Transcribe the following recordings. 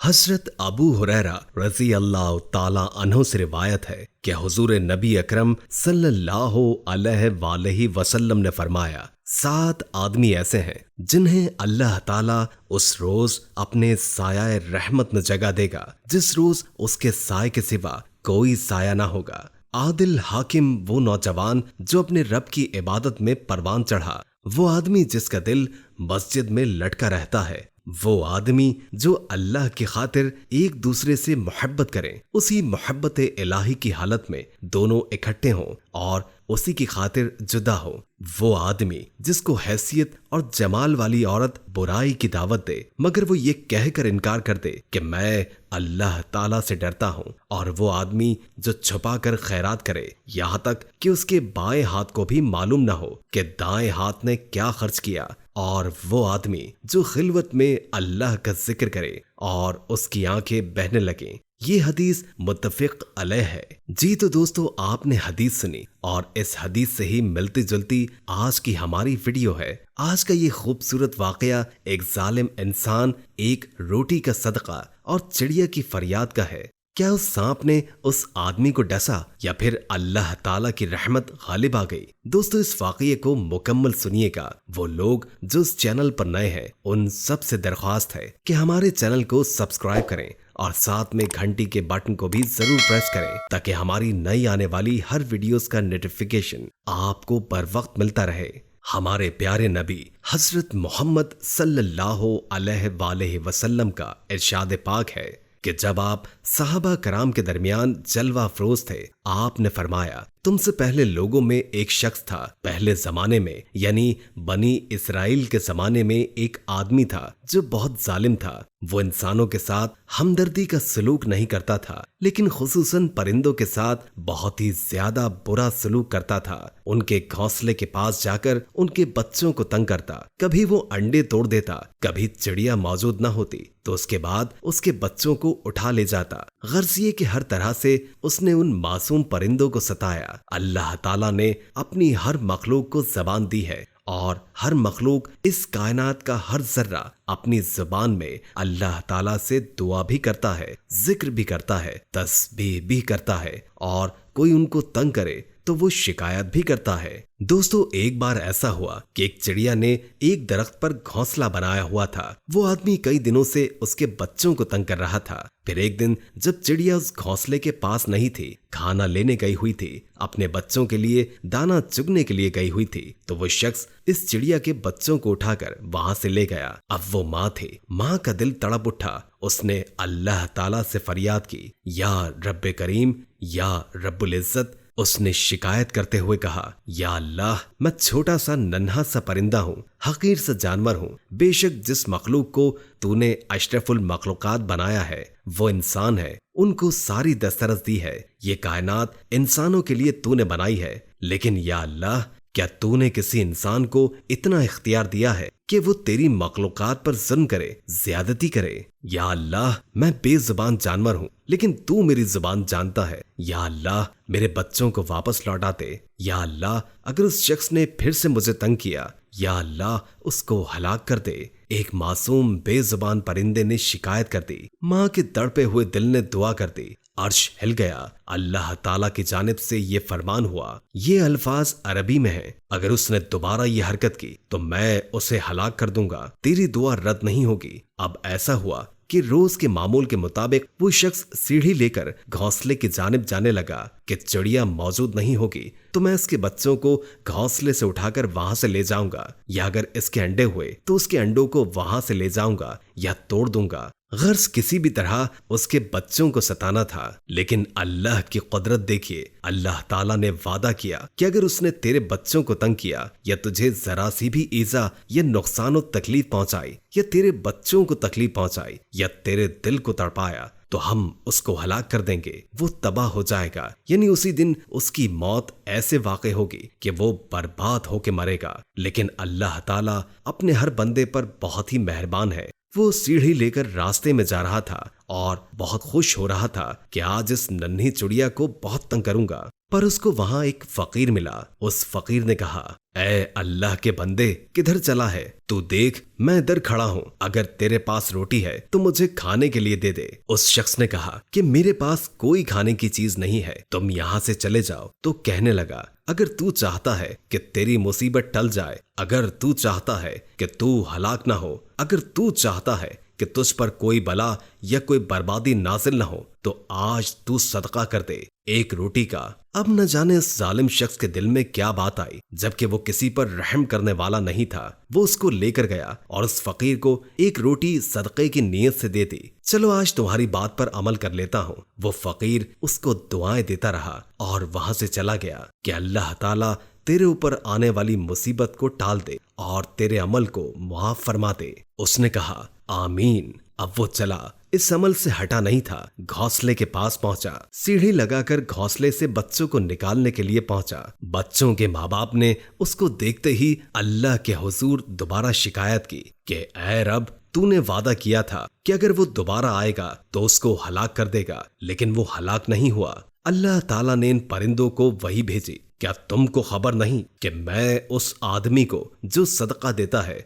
حضرت ابو ہریرہ رضی اللہ تعالی عنہ سے روایت ہے کہ حضور نبی اکرم صلی اللہ علیہ وآلہ وسلم نے فرمایا، 7 آدمی ایسے ہیں جنہیں اللہ تعالیٰ اس روز اپنے سایہ رحمت میں جگہ دے گا جس روز اس کے سائے کے سوا کوئی سایہ نہ ہوگا۔ عادل حاکم وہ نوجوان جو اپنے رب کی عبادت میں پروان چڑھا، وہ آدمی جس کا دل مسجد میں لٹکا رہتا ہے، وہ آدمی جو اللہ کی خاطر ایک دوسرے سے محبت کریں، اسی محبت الہی کی حالت میں دونوں اکٹھے ہوں اور اسی کی خاطر جدا ہو، وہ آدمی جس کو حیثیت اور جمال والی عورت برائی کی دعوت دے مگر وہ یہ کہہ کر انکار کر دے کہ میں اللہ تعالیٰ سے ڈرتا ہوں، اور وہ آدمی جو چھپا کر خیرات کرے یہاں تک کہ اس کے بائیں ہاتھ کو بھی معلوم نہ ہو کہ دائیں ہاتھ نے کیا خرچ کیا، اور وہ آدمی جو خلوت میں اللہ کا ذکر کرے اور اس کی آنکھیں بہنے لگیں۔ یہ حدیث متفق علیہ ہے۔ جی تو دوستو، آپ نے حدیث سنی اور اس حدیث سے ہی ملتی جلتی آج کی ہماری ویڈیو ہے۔ آج کا یہ خوبصورت واقعہ ایک ظالم انسان، ایک روٹی کا صدقہ اور چڑیا کی فریاد کا ہے۔ کیا اس سانپ نے اس آدمی کو ڈسا یا پھر اللہ تعالیٰ کی رحمت غالب آ گئی؟ دوستو، اس واقعے کو مکمل سنیے گا۔ وہ لوگ جو اس چینل پر نئے ہیں ان سب سے درخواست ہے کہ ہمارے چینل کو سبسکرائب کریں اور ساتھ میں گھنٹی کے بٹن کو بھی ضرور پریس کریں تاکہ ہماری نئی آنے والی ہر ویڈیوز کا نوٹیفیکیشن آپ کو بر وقت ملتا رہے۔ ہمارے پیارے نبی حضرت محمد صلی اللہ علیہ وآلہ وسلم کا ارشاد پاک ہے کہ جب آپ صحابہ کرام کے درمیان جلوہ افروز تھے، آپ نے فرمایا، تم سے پہلے لوگوں میں ایک شخص تھا، پہلے زمانے میں یعنی بنی اسرائیل کے زمانے میں ایک آدمی تھا جو بہت ظالم تھا۔ وہ انسانوں کے ساتھ ہمدردی کا سلوک نہیں کرتا تھا، لیکن خصوصاً پرندوں کے ساتھ بہت ہی زیادہ برا سلوک کرتا تھا۔ ان کے گھونسلے کے پاس جا کر ان کے بچوں کو تنگ کرتا، کبھی وہ انڈے توڑ دیتا، کبھی چڑیا موجود نہ ہوتی تو اس کے بعد اس کے بچوں کو اٹھا لے جاتا۔ غرض یہ کہ ہر طرح سے اس نے ان معصوم پرندوں کو ستایا۔ اللہ تعالیٰ نے اپنی ہر مخلوق کو زبان دی ہے اور ہر مخلوق، اس کائنات کا ہر ذرہ اپنی زبان میں اللہ تعالیٰ سے دعا بھی کرتا ہے، ذکر بھی کرتا ہے، تسبیح بھی کرتا ہے، اور کوئی ان کو تنگ کرے تو وہ شکایت بھی کرتا ہے۔ دوستو، ایک بار ایسا ہوا کہ ایک چڑیا نے ایک درخت پر گھونسلہ بنایا ہوا تھا۔ وہ آدمی کئی دنوں سے اس کے بچوں کو تنگ کر رہا تھا۔ پھر ایک دن جب چڑیا اس گھونسلے کے پاس نہیں تھی، کھانا لینے گئی ہوئی تھی، اپنے بچوں کے لیے دانا چگنے کے لیے گئی ہوئی تھی، تو وہ شخص اس چڑیا کے بچوں کو اٹھا کر وہاں سے لے گیا۔ اب وہ ماں تھی، ماں کا دل تڑپ اٹھا۔ اس نے اللہ تعالیٰ سے فریاد کی، یا رب کریم، یا رب العزت۔ اس نے شکایت کرتے ہوئے کہا، یا اللہ، میں چھوٹا سا ننھا سا پرندہ ہوں، حقیر سا جانور ہوں۔ بے شک جس مخلوق کو تو نے اشرف المخلوقات بنایا ہے وہ انسان ہے، ان کو ساری دسترس دی ہے، یہ کائنات انسانوں کے لیے تو نے بنائی ہے، لیکن یا اللہ، کیا تو نے کسی انسان کو اتنا اختیار دیا ہے کہ وہ تیری مخلوقات پر ظلم کرے، زیادتی کرے؟ یا اللہ، میں بے زبان جانور ہوں لیکن تو میری زبان جانتا ہے۔ یا اللہ، میرے بچوں کو واپس لوٹا دے۔ یا اللہ، اگر اس شخص نے پھر سے مجھے تنگ کیا، یا اللہ، اس کو ہلاک کر دے۔ ایک معصوم بے زبان پرندے نے شکایت کر دی۔ ماں کے تڑپے ہوئے دل نے دعا کر دی۔ عرش ہل گیا۔ اللہ تعالیٰ کی جانب سے یہ فرمان ہوا۔ یہ الفاظ عربی میں ہیں، اگر اس نے دوبارہ یہ حرکت کی تو میں اسے ہلاک کر دوں گا، تیری دعا رد نہیں ہوگی۔ اب ایسا ہوا کہ روز کے معمول کے مطابق وہ شخص سیڑھی لے کر گھونسلے کی جانب جانے لگا کہ چڑیا موجود نہیں ہوگی تو میں اس کے بچوں کو گھونسلے سے اٹھا کر وہاں سے لے جاؤں گا، یا اگر اس کے انڈے ہوئے تو اس کے انڈوں کو وہاں سے لے جاؤں گا یا توڑ دوں گا۔ غرض کسی بھی طرح اس کے بچوں کو ستانا تھا، لیکن اللہ کی قدرت دیکھیے۔ اللہ تعالیٰ نے وعدہ کیا کہ اگر اس نے تیرے بچوں کو تنگ کیا یا تجھے ذرا سی بھی ایذا یا نقصان و تکلیف پہنچائی یا تیرے بچوں کو تکلیف پہنچائی یا تیرے دل کو تڑپایا تو ہم اس کو ہلاک کر دیں گے، وہ تباہ ہو جائے گا، یعنی اسی دن اس کی موت ایسے واقع ہوگی کہ وہ برباد ہو کے مرے گا۔ لیکن اللہ تعالیٰ اپنے ہر بندے پر بہت ہی مہربان ہے، وہ سیڑھی لیکر راستے میں جا رہا تھا اور بہت خوش ہو رہا تھا کہ آج اس ننھی چڑیا کو بہت تنگ کروں گا، پر اس کو وہاں ایک فقیر ملا۔ اس فقیر نے کہا، اے اللہ کے بندے، کدھر چلا ہے؟ تو دیکھ میں ادھر کھڑا ہوں، اگر تیرے پاس روٹی ہے تو مجھے کھانے کے لیے دے دے۔ اس شخص نے کہا کہ میرے پاس کوئی کھانے کی چیز نہیں ہے، تم یہاں سے چلے جاؤ۔ تو کہنے لگا، اگر تو چاہتا ہے کہ تیری مصیبت ٹل جائے، اگر تو چاہتا ہے کہ تو ہلاک نہ ہو، اگر تو چاہتا ہے کہ تجھ پر کوئی بلا یا کوئی بربادی نازل نہ ہو، تو آج تو صدقہ کر دے ایک روٹی کا۔ اب نہ جانے اس ظالم شخص کے دل میں کیا بات آئی، جبکہ وہ کسی پر رحم کرنے والا نہیں تھا۔ وہ اس کو لے کر گیا اور اس فقیر کو ایک روٹی صدقے کی نیت سے دے دی۔ چلو آج تمہاری بات پر عمل کر لیتا ہوں۔ وہ فقیر اس کو دعائیں دیتا رہا اور وہاں سے چلا گیا کہ اللہ تعالیٰ تیرے اوپر آنے والی مصیبت کو ٹال دے اور تیرے عمل کو معاف فرما دے۔ اس نے کہا آمین۔ اب وہ چلا، اس عمل سے ہٹا نہیں تھا، گھونسلے کے پاس پہنچا، سیڑھی لگا کر گھونسلے سے بچوں کو نکالنے کے لیے پہنچا۔ بچوں کے ماں باپ نے اس کو دیکھتے ہی اللہ کے حضور دوبارہ شکایت کی کہ اے رب، تو نے وعدہ کیا تھا کہ اگر وہ دوبارہ آئے گا تو اس کو ہلاک کر دے گا، لیکن وہ ہلاک نہیں ہوا۔ اللہ تعالیٰ نے ان پرندوں کو وہی بھیجی۔ کیا تم کو خبر نہیں کہ میں اس آدمی کو جو صدقہ دیتا ہے،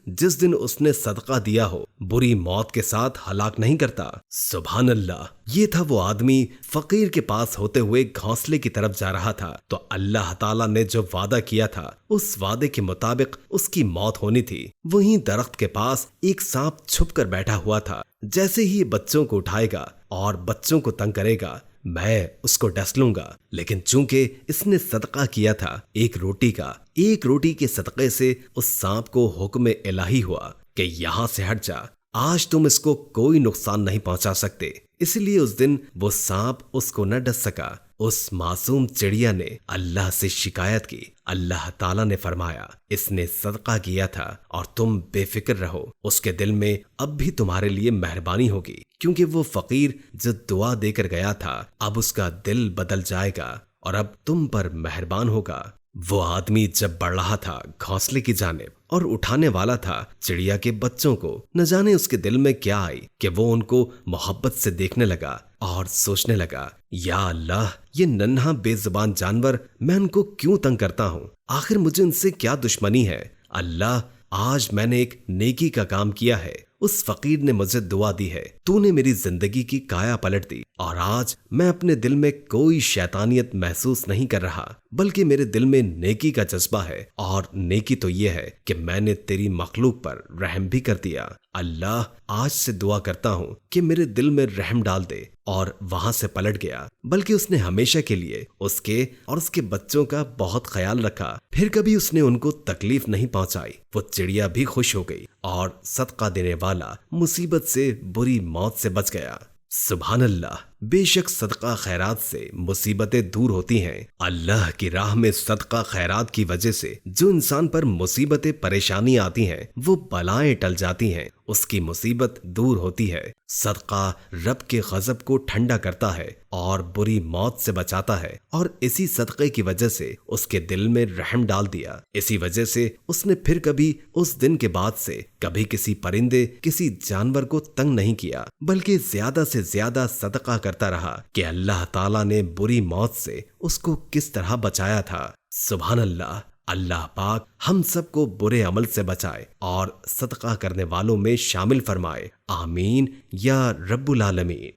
جس دن اس نے صدقہ دیا ہو، بری موت کے ساتھ ہلاک نہیں کرتا؟ سبحان اللہ۔ یہ تھا وہ آدمی فقیر کے پاس ہوتے ہوئے گھونسلے کی طرف جا رہا تھا، تو اللہ تعالیٰ نے جو وعدہ کیا تھا اس وعدے کے مطابق اس کی موت ہونی تھی۔ وہیں درخت کے پاس ایک سانپ چھپ کر بیٹھا ہوا تھا۔ جیسے ہی بچوں کو اٹھائے گا اور بچوں کو تنگ کرے گا، میں اس کو ڈس لوں گا۔ لیکن چونکہ اس نے صدقہ کیا تھا ایک روٹی کا، ایک روٹی کے صدقے سے اس سانپ کو حکم الہی ہوا کہ یہاں سے ہٹ جا، آج تم اس کو کوئی نقصان نہیں پہنچا سکتے۔ اس لیے اس دن وہ سانپ اس کو نہ ڈس سکا۔ اس معصوم چڑیا نے اللہ سے شکایت کی۔ اللہ تعالیٰ نے فرمایا، اس نے صدقہ کیا تھا اور تم بے فکر رہو، اس کے دل میں اب بھی تمہارے لیے مہربانی ہوگی، کیونکہ وہ فقیر جو دعا دے کر گیا تھا اب اس کا دل بدل جائے گا اور اب تم پر مہربان ہوگا۔ وہ آدمی جب بڑھ رہا تھا گھونسلے کی جانب اور اٹھانے والا تھا چڑیا کے بچوں کو، نہ جانے اس کے دل میں کیا آئی کہ وہ ان کو محبت سے دیکھنے لگا اور سوچنے لگا، یا اللہ، یہ ننھا بے زبان جانور، میں ان کو کیوں تنگ کرتا ہوں؟ آخر مجھے ان سے کیا دشمنی ہے؟ اللہ، آج میں نے ایک نیکی کا کام کیا ہے، اس فقیر نے مجھے دعا دی ہے، تو نے میری زندگی کی کایا پلٹ دی، اور آج میں اپنے دل میں کوئی شیطانیت محسوس نہیں کر رہا، بلکہ میرے دل میں نیکی کا جذبہ ہے، اور نیکی تو یہ ہے کہ میں نے تیری مخلوق پر رحم بھی کر دیا۔ اللہ، آج سے دعا کرتا ہوں کہ میرے دل میں رحم ڈال دے، اور وہاں سے پلٹ گیا، بلکہ اس نے ہمیشہ کے لیے اس کے اور اس کے بچوں کا بہت خیال رکھا، پھر کبھی اس نے ان کو تکلیف نہیں پہنچائی۔ وہ چڑیا بھی خوش ہو گئی اور صدقہ دینے والا مصیبت سے، بری موت سے بچ گیا۔ سبحان اللہ۔ بے شک صدقہ خیرات سے مصیبتیں دور ہوتی ہیں۔ اللہ کی راہ میں صدقہ خیرات کی وجہ سے جو انسان پر مصیبتیں پریشانی آتی ہیں، وہ بلائیں ٹل جاتی ہیں، اس کی مصیبت دور ہوتی ہے۔ صدقہ رب کے غضب کو ٹھنڈا کرتا ہے اور بری موت سے بچاتا ہے، اور اسی صدقے کی وجہ سے اس کے دل میں رحم ڈال دیا۔ اسی وجہ سے اس نے پھر کبھی اس دن کے بعد سے کبھی کسی پرندے، کسی جانور کو تنگ نہیں کیا، بلکہ زیادہ سے زیادہ صدقہ کرتا رہا کہ اللہ تعالیٰ نے بری موت سے اس کو کس طرح بچایا تھا۔ سبحان اللہ۔ اللہ پاک ہم سب کو برے عمل سے بچائے اور صدقہ کرنے والوں میں شامل فرمائے۔ آمین یا رب العالمین۔